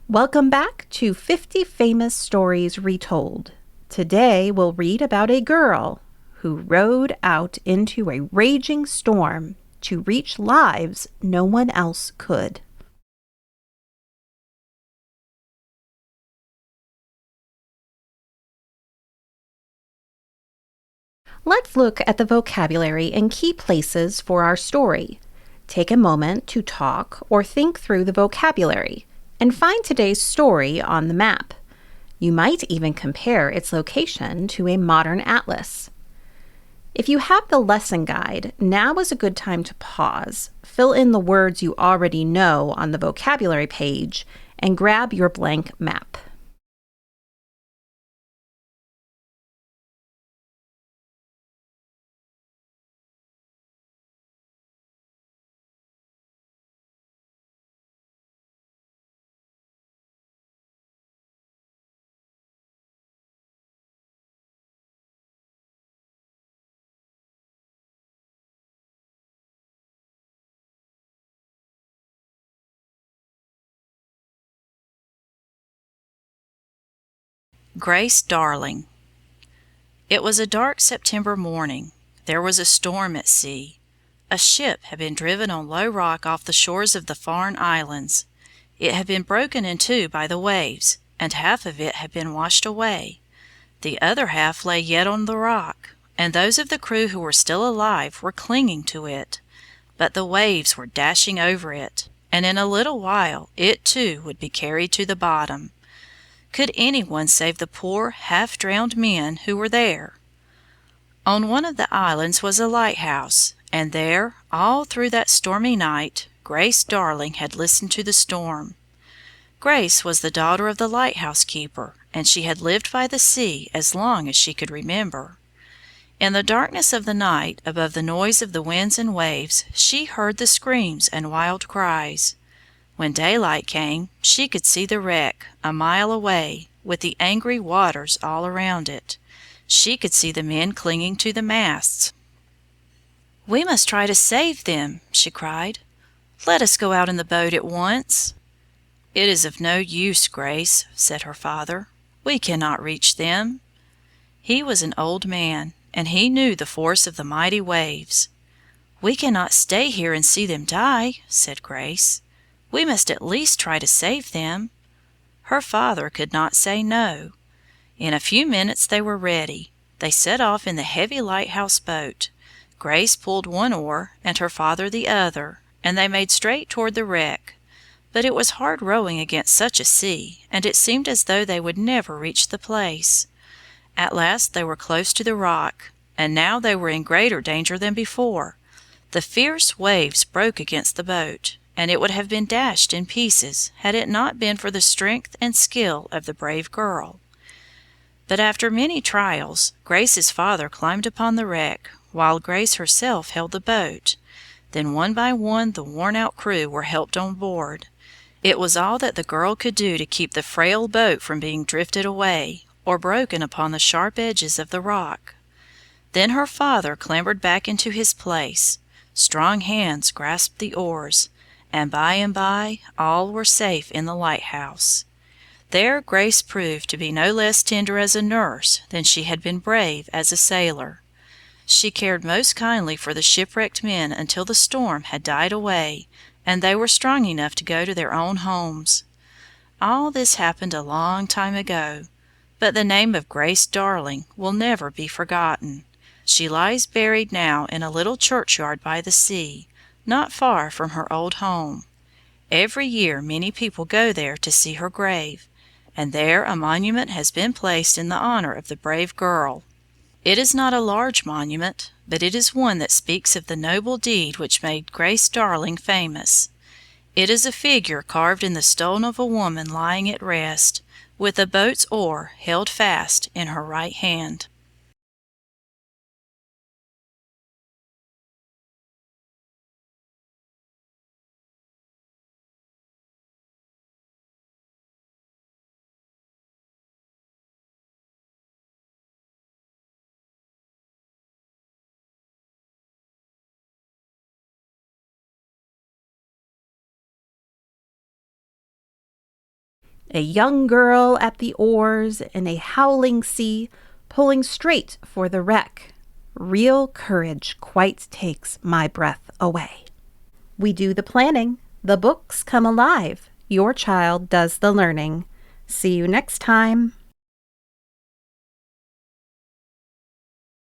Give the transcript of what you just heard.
Welcome back to 50 Famous Stories Retold. Today we'll read about a girl who rode out into a raging storm to reach lives no one else could. Let's look at the vocabulary and key places for our story. Take a moment to talk or think through the vocabulary and find today's story on the map. You might even compare its location to a modern atlas. If you have the lesson guide, now is a good time to pause, fill in the words you already know on the vocabulary page, and grab your blank map. Grace Darling. It was a dark September morning. There was a storm at sea. A ship had been driven on low rock off the shores of the Farne Islands. It had been broken in two by the waves, and half of it had been washed away. The other half lay yet on the rock, and those of the crew who were still alive were clinging to it. But the waves were dashing over it, and in a little while it too would be carried to the bottom. Could anyone save the poor half-drowned men who were there? On one of the islands was a lighthouse, and there, all through that stormy night, Grace Darling had listened to the storm. Grace was the daughter of the lighthouse keeper, and she had lived by the sea as long as she could remember. In the darkness of the night, above the noise of the winds and waves, she heard the screams and wild cries. When daylight came, she could see the wreck, a mile away, with the angry waters all around it. She could see the men clinging to the masts. "We must try to save them," she cried. "Let us go out in the boat at once." "It is of no use, Grace," said her father. "We cannot reach them." He was an old man, and he knew the force of the mighty waves. "We cannot stay here and see them die," said Grace. "We must at least try to save them." Her father could not say no. In a few minutes they were ready. They set off in the heavy lighthouse boat. Grace pulled one oar and her father the other, and they made straight toward the wreck. But it was hard rowing against such a sea, and it seemed as though they would never reach the place. At last they were close to the rock, and now they were in greater danger than before. The fierce waves broke against the boat, and it would have been dashed in pieces had it not been for the strength and skill of the brave girl. But after many trials, Grace's father climbed upon the wreck, while Grace herself held the boat. Then one by one the worn-out crew were helped on board. It was all that the girl could do to keep the frail boat from being drifted away, or broken upon the sharp edges of the rock. Then her father clambered back into his place. Strong hands grasped the oars, and by all were safe in the lighthouse. There Grace proved to be no less tender as a nurse than she had been brave as a sailor. She cared most kindly for the shipwrecked men until the storm had died away, and they were strong enough to go to their own homes. All this happened a long time ago, but the name of Grace Darling will never be forgotten. She lies buried now in a little churchyard by the sea, not far from her old home. Every year many people go there to see her grave, and there a monument has been placed in the honor of the brave girl. It is not a large monument, but it is one that speaks of the noble deed which made Grace Darling famous. It is a figure carved in the stone of a woman lying at rest, with a boat's oar held fast in her right hand. A young girl at the oars in a howling sea, pulling straight for the wreck. Real courage quite takes my breath away. We do the planning, the books come alive. Your child does the learning. See you next time.